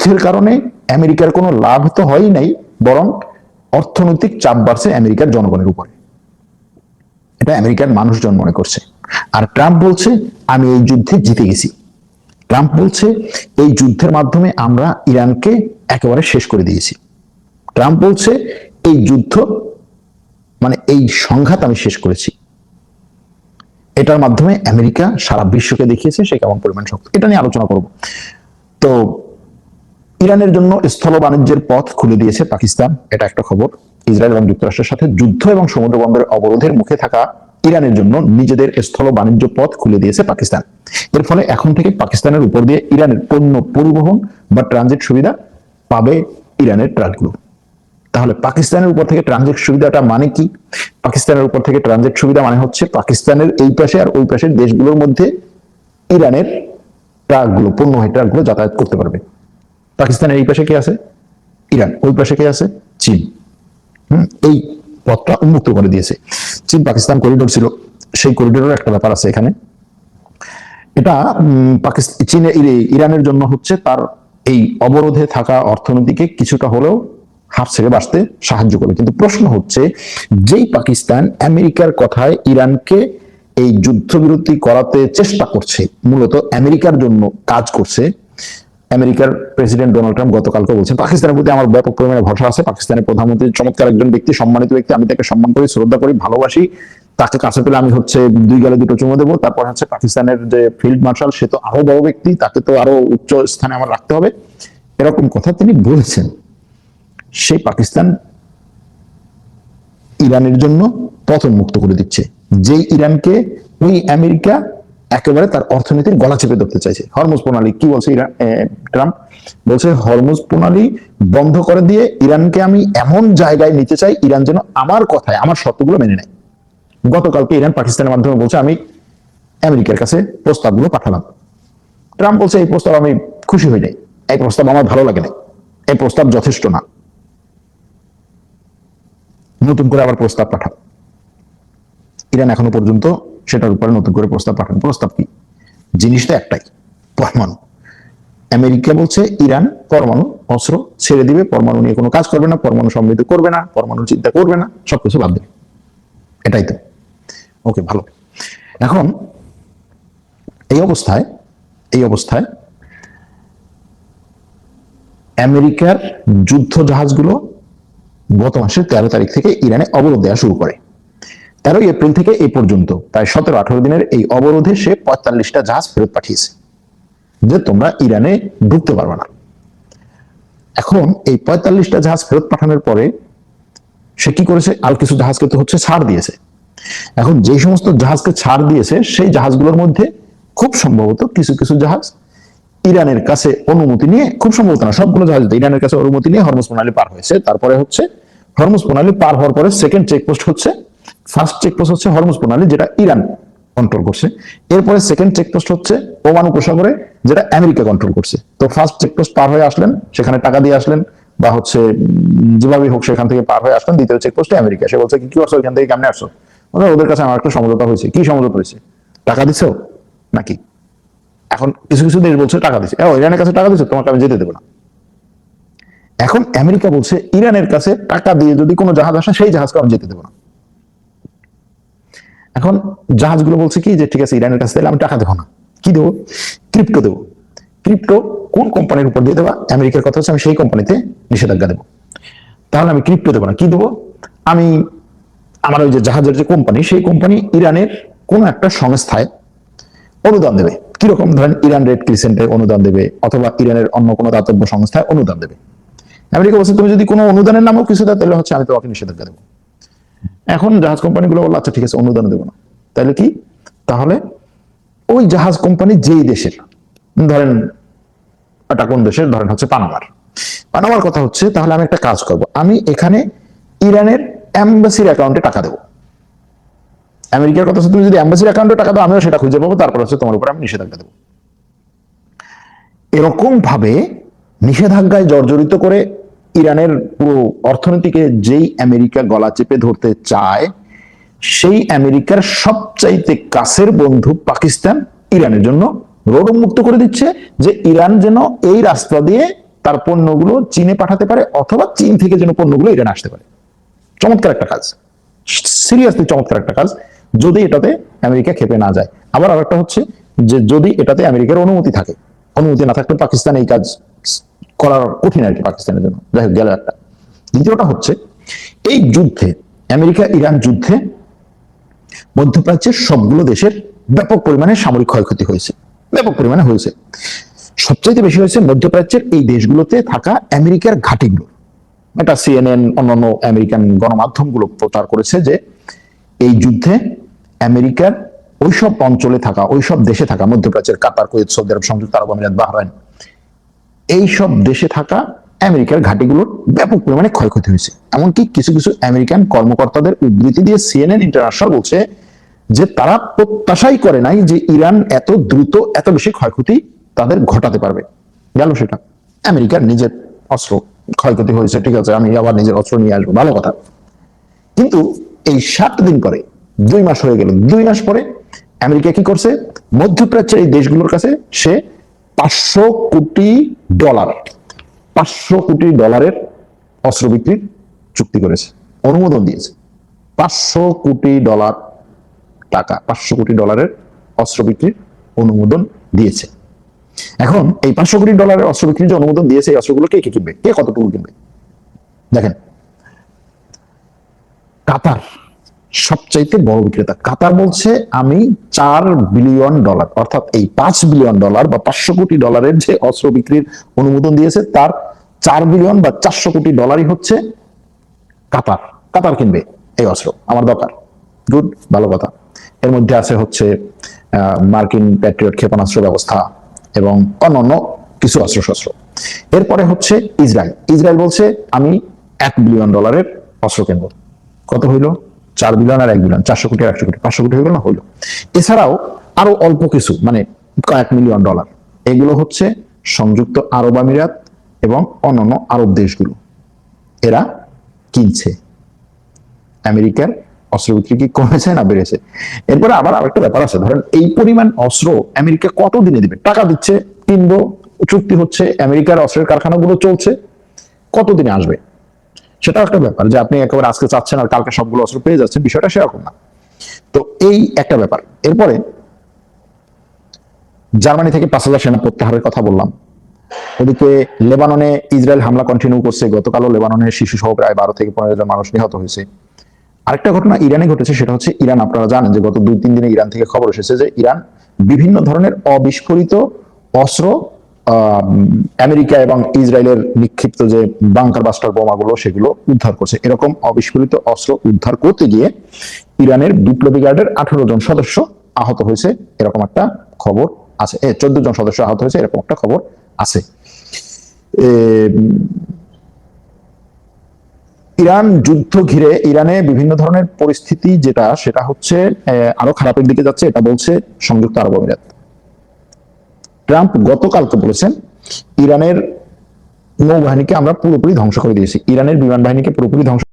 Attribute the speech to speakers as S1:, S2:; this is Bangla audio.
S1: যুদ্ধের কারণে আমেরিকার কোনো লাভ তো হয়ই নাই, বরং অর্থনৈতিক চাপ বাড়ছে আমেরিকার জনগণের উপরে। এটা আমেরিকার মানুষজন মনে করছে। আর ট্রাম্প বলছে আমি এই যুদ্ধে জিতে গেছি। ট্রাম্প বলছে এই যুদ্ধের মাধ্যমে আমরা ইরানকে একেবারে শেষ করে দিয়েছি। ট্রাম্প বলছে এই যুদ্ধ মানে এই সংঘাত আমি শেষ করেছি। এটার মাধ্যমে আমেরিকা সারা বিশ্বকে দেখিয়েছে সে কেমন পরিমাণ শক্ত। এটা নিয়ে আলোচনা করব। তো ইরানের জন্য স্থল বাণিজ্যের পথ খুলে দিয়েছে পাকিস্তান, এটা একটা খবর। ইসরায়েল এবং যুক্তরাষ্ট্রের সাথে যুদ্ধ এবং সমুদ্র বন্দরের অবরোধের মুখে থাকা ইরানের জন্য নিজেদের স্থল বাণিজ্য পথ খুলে দিয়েছে পাকিস্তান। এর ফলে এখন থেকে পাকিস্তানের উপর দিয়ে ইরানের পণ্য পরিবহন বা ট্রানজিট সুবিধা পাবে ইরানের ট্রাকগুলো। তাহলে পাকিস্তানের উপর থেকে ট্রানজিট সুবিধাটা মানে কি? পাকিস্তানের উপর থেকে ট্রানজিট সুবিধা মানে হচ্ছে পাকিস্তানের এই পাশে আর ওই পাশের দেশগুলোর মধ্যে ইরানের ট্রাকগুলো, পণ্যবাহী ট্রাকগুলো যাতায়াত করতে পারবে। পাকিস্তানের এই পাশে কে আছে? ইরান। ওই পাশে কে আছে? চীন। এই পথটা উন্মুক্ত করে দিয়েছে। চীন পাকিস্তান করিডোর ছিল, সেই করিডোরের একটা ব্যাপার আছে এখানে। এটা চীনে ইরানের জন্য হচ্ছে তার এই অবরোধে থাকা অর্থনীতিকে কিছুটা হলেও হাফ ছেড়ে বাঁচতে সাহায্য করবে। কিন্তু প্রশ্ন হচ্ছে, যেই পাকিস্তান আমেরিকার কথায় ইরানকে এই যুদ্ধবিরতি করাতে চেষ্টা করছে, মূলত আমেরিকার জন্য কাজ করছে। আমেরিকার প্রেসিডেন্ট ডোনাল্ড ট্রাম্প গতকালকে বলছেন পাকিস্তানের প্রতি আমার ব্যাপক পরিমাণে ভরসা আছে। পাকিস্তানের প্রধানমন্ত্রী চমৎকার একজন ব্যক্তি, সম্মানিত ব্যক্তি, আমি তাকে সম্মান করি, শ্রদ্ধা করি, ভালোবাসি। তাকে কাছে পেলে আমি হচ্ছে দুই গালে দুটো চুমো দেবো। তারপর হচ্ছে পাকিস্তানের যে ফিল্ড মার্শাল, সে তো আরো বড় ব্যক্তি, তাকে তো আরো উচ্চ স্থানে আমার রাখতে হবে, এরকম কথা তিনি বলেছেন। সেই পাকিস্তান ইরানের জন্য পথ উন্মুক্ত করে দিচ্ছে, যেই ইরানকে ওই আমেরিকা একেবারে তার অর্থনীতির গলা চেপে ধরতে চাইছে। হরমুজ প্রণালী কি বলছে ট্রাম্প? বলছে হরমুজ প্রণালী বন্ধ করে দিয়ে ইরানকে আমি এমন জায়গায় নিতে চাই, ইরান যেন আমার কথায় আমার শর্তগুলো মেনে নেয়। গতকালকে ইরান পাকিস্তানের মাধ্যমে বলছে আমি আমেরিকার কাছে প্রস্তাবগুলো পাঠালাম। ট্রাম্প বলছে এই প্রস্তাব আমি খুশি হই নাই, এই প্রস্তাব আমার ভালো লাগে না, এই প্রস্তাব যথেষ্ট না, নতুন করে আবার প্রস্তাব পাঠাও। ইরান এখনো পর্যন্ত সেটার উপরে নতুন করে প্রস্তাব পাঠান। প্রস্তাব কি? জিনিসটা একটাই, পরমাণু। আমেরিকা বলছে ইরান পরমাণু অস্ত্র ছেড়ে দিবে, পরমাণু নিয়ে কোনো কাজ করবে না, পরমাণু সমৃদ্ধ করবে না, পরমাণু চিন্তা করবে না, সবকিছু বাদ দেবে। এটাই তো। ওকে, ভালো। এখন এই অবস্থায় আমেরিকার যুদ্ধ জাহাজগুলো গত মাসের 13 তারিখ থেকে ইরানে অবরোধ দেওয়া শুরু করে। 13 এপ্রিল থেকে এই পর্যন্ত প্রায় 17-18 দিনের এই অবরোধে সে 45টা জাহাজ ফেরত পাঠিয়েছে, যে তোমরা ইরানে ঢুকতে পারবে না। এখন এই 45টা জাহাজ ফেরত পাঠানোর পরে সে কি করেছে? আর কিছু জাহাজকে তো হচ্ছে ছাড় দিয়েছে। এখন যে সমস্ত জাহাজকে ছাড় দিয়েছে সেই জাহাজগুলোর মধ্যে খুব সম্ভবত কিছু কিছু জাহাজ ইরানের কাছে অনুমতি নিয়ে, খুব সম্ভবত না, সবগুলো জাহাজ ইরানের কাছে অনুমতি নিয়ে হরমুজ প্রণালী পার হয়েছে। তারপরে হচ্ছে হরমুজ প্রণালী পার হওয়ার পরে সেকেন্ড চেকপোস্ট হচ্ছে, ফার্স্ট চেকপোস্ট হচ্ছে হরমুজ প্রণালী, যেটা ইরান কন্ট্রোল করছে। এরপরে সেকেন্ড চেকপোস্ট হচ্ছে ওমান উপসাগরে, যেটা আমেরিকা কন্ট্রোল করছে। তো ফার্স্ট চেকপোস্ট পার হয়ে আসলেন, সেখানে টাকা দিয়ে আসলেন, বা হচ্ছে যেভাবে হোক সেখান থেকে পার হয়ে আসলেন। দ্বিতীয় চেকপোস্টে আমেরিকা, সে বলছে কি করছো, এখান থেকে কেমনে আসছো? ওদের কাছে আমার একটা সমঝোতা হয়েছে। কি সমঝোতা হয়েছে? টাকা দিছো নাকি? এখন কিছু কিছু দেশ বলছে টাকা দিচ্ছে, ইরানের কাছে টাকা দিচ্ছে, তোমাকে আমি যেতে দেবো না। এখন আমেরিকা বলছে ইরানের কাছে টাকা দিয়ে যদি কোনো জাহাজ আসে সেই জাহাজকে আমি যেতে দেবো না। এখন জাহাজগুলো বলছে কি, যে ঠিক আছে ইরানের কাছে আমি টাকা দেবো না, কি দেবো? ক্রিপ্টো দেবো। ক্রিপ্টো কোন কোম্পানির উপর দিয়ে দেবা? আমেরিকার কথা হচ্ছে আমি সেই কোম্পানিতে নিষেধাজ্ঞা দেবো। তাহলে আমি ক্রিপ্টো দেবো না, কি দেবো? আমি আমার ওই যে জাহাজের যে কোম্পানি, সেই কোম্পানি ইরানের কোন একটা সংস্থায় অনুদান দেবে। কিরকম? ধরেন ইরান রেড ক্রিসেন্টের অনুদান দেবে, অথবা ইরানের অন্য কোনো দাতব্য সংস্থায় অনুদান দেবে। আমেরিকা বলছে তুমি যদি কোনো অনুদানের নামও কিছু দাও, তাহলে হচ্ছে আমি তোমাকে নিষেধাজ্ঞা দেবো। এখন জাহাজ কোম্পানিগুলো বললো আচ্ছা ঠিক আছে, অনুদান দেবো না। তাহলে কি? তাহলে ওই জাহাজ কোম্পানি যেই দেশের, ধরেন এটা কোন দেশের, ধরেন হচ্ছে পানামার কথা হচ্ছে, তাহলে আমি একটা কাজ করব, আমি এখানে ইরানের এম্বাসির অ্যাকাউন্টে টাকা দেবো। আমেরিকার কথা হচ্ছে তুমি যদি এম্বাসির অ্যাকাউন্টে টাকা দাও, আমিও সেটা খুঁজে পাবো, তারপর হচ্ছে তোমার উপর আমি নিষেধাজ্ঞা দেবো। এরকম ভাবে নিষেধাজ্ঞায় জর্জরিত করে ইরানের পুরো অর্থনীতিকে যেই আমেরিকা গলা চেপে ধরতে চায়, সেই আমেরিকার সবচাইতে কাছের বন্ধু পাকিস্তান ইরানের জন্য রোড উন্মুক্ত করে দিচ্ছে, যে ইরান যেন এই রাস্তা দিয়ে তার পণ্যগুলো চীনে পাঠাতে পারে, অথবা চীন থেকে যেন পণ্যগুলো ইরানে আসতে পারে। চমৎকার একটা কাজ, সিরিয়াসলি চমৎকার একটা কাজ, যদি এটাতে আমেরিকা খেপে না যায়। আবার আরেকটা হচ্ছে যে যদি এটাতে আমেরিকার অনুমতি থাকে, অনুমতি না থাকলে পাকিস্তান এই কাজ করার কঠিন আর কি পাকিস্তানের জন্য। যাই হোক, গেল একটা। দ্বিতীয়টা হচ্ছে এই যুদ্ধে, আমেরিকা ইরান যুদ্ধে মধ্যপ্রাচ্যের সবগুলো দেশের ব্যাপক পরিমাণে সামরিক ক্ষয়ক্ষতি হয়েছে, ব্যাপক পরিমাণে হয়েছে। সবচেয়ে বেশি হয়েছে মধ্যপ্রাচ্যের এই দেশগুলোতে থাকা আমেরিকার ঘাঁটিগুলো। এটা সিএনএন অন্যান্য আমেরিকান গণমাধ্যমগুলো প্রচার করেছে যে এই যুদ্ধে আমেরিকার ওইসব অঞ্চলে থাকা, ওইসব দেশে থাকা, মধ্যপ্রাচ্যের কাতার, কুয়েত, সৌদি আরব, সংযুক্ত আরব আমিরাত, বাহরাইন, এইসব দেশে থাকা আমেরিকার ঘাঁটিগুলোর ব্যাপক পরিমাণে ক্ষয়ক্ষতি হয়েছে। এমনকি কিছু কিছু আমেরিকান কর্মকর্তাদের উদ্ধৃতি দিয়ে সিএনএন ইন্টারন্যাশনাল বলছে যে তারা প্রত্যাশাই করে নাই যে ইরান এত দ্রুত এত বেশি ক্ষয়ক্ষতি তাদের ঘটাতে পারবে। গেল সেটা, আমেরিকার নিজের অস্ত্র ক্ষয়ক্ষতি হয়েছে, ঠিক আছে, আমি আবার নিজের অস্ত্র নিয়ে আসবো, ভালো কথা। কিন্তু এই 7 দিন পরে, 2 মাস হয়ে গেল, 2 মাস পরে আমেরিকা কি করছে? মধ্যপ্রাচ্যের এই দেশগুলোর কাছে সে 500 কোটি ডলার, 500 কোটি ডলারের অস্ত্র বিক্রির চুক্তি করেছে, অনুমোদন দিয়েছে। 500 কোটি ডলার টাকা, 500 কোটি ডলারের অস্ত্র বিক্রির অনুমোদন দিয়েছে। এখন এই 500 কোটি ডলারের অস্ত্র বিক্রির যে অনুমোদন দিয়েছে, এই অস্ত্রগুলো কে কে কিনবে, কে কতটুকু কিনবে? দেখেন, কাতার সবচাইতে বড় বিক্রেতা। কাতার বলছে আমি 4 বিলিয়ন ডলার, অর্থাৎ এই 5 বিলিয়ন ডলার বা 500 কোটি ডলারের যে অস্ত্র বিক্রির অনুমোদন দিয়েছে, তার 4 বিলিয়ন বা 400 কোটি ডলারই হচ্ছে কাতার। কাতার কিনবে এই অস্ত্র, আমার দরকার। গুড, ভালো কথা। এর মধ্যে আছে হচ্ছে মার্কিন প্যাট্রিয়ট ক্ষেপণাস্ত্র ব্যবস্থা এবং অন্যান্য কিছু অস্ত্রশস্ত্র। এরপরে হচ্ছে ইসরায়েল। ইসরায়েল বলছে আমি 1 বিলিয়ন ডলারের অস্ত্র কিনবো। কত হইল? 4 বিলিয়ন আর 1 বিলিয়ন, 400 কোটি আর 100 কোটি, 500 কোটি হয়ে গেল না? হইলো। এছাড়াও আরো অল্প কিছু, মানে কয়েক মিলিয়ন ডলার, এগুলো হচ্ছে সংযুক্ত আরব আমিরাত এবং অন্যান্য আরব দেশগুলো, এরা কিনছে। আমেরিকার অস্ত্র বিক্রি কি কমেছে না বেড়েছে? এরপরে আবার আরেকটা ব্যাপার আছে, ধরেন এই পরিমাণ অস্ত্র আমেরিকা কত দিনে দিবে? টাকা দিচ্ছে, কিনবো, চুক্তি হচ্ছে, আমেরিকার অস্ত্রের কারখানাগুলো চলছে, কত দিনে আসবে? সেটাও একটা ব্যাপার, যে আপনি একেবারে আজকে চাচ্ছেন আর কালকে সবগুলো অস্ত্র পেয়ে যাচ্ছেন, বিষয়টা সেরকম না। তো এই একটা ব্যাপার। এরপরে জার্মানি থেকে 5,000 সেনা প্রত্যাহারের কথা বললাম। ওদিকে লেবাননে ইসরায়েল হামলা কন্টিনিউ করছে। গতকালও লেবাননের শিশু সহ প্রায় 12 থেকে 15,000 মানুষ নিহত হয়েছে। আরেকটা ঘটনা ইরানে ঘটেছে, সেটা হচ্ছে ইরান, আপনারা জানেন যে গত 2-3 দিনে ইরান থেকে খবর এসেছে যে ইরান বিভিন্ন ধরনের অবিস্ফোরিত অস্ত্র আমেরিকা এবং ইসরায়েলের নিক্ষিপ্ত যে বাংকার বাস্টার বোমাগুলো, সেগুলো উদ্ধার করছে। এরকম অবিস্ফোরিত অস্ত্র উদ্ধার করতে গিয়ে ইরানের বিপ্লবী গার্ডের 18 জন সদস্য আহত হয়েছে, এরকম একটা খবর আছে। 14 জন সদস্য আহত হয়েছে, এরকম একটা খবর আছে। ইরান যুদ্ধ ঘিরে ইরানে বিভিন্ন ধরনের পরিস্থিতি যেটা, সেটা হচ্ছে আরো খারাপের দিকে যাচ্ছে, এটা বলছে সংযুক্ত আরব আমিরাত। ট্রাম্প গতকালকে বলেছেন ইরানের নৌবাহিনীকে আমরা পুরোপুরি ধ্বংস করে দিয়েছি, ইরানের বিমান বাহিনীকে পুরোপুরি ধ্বংস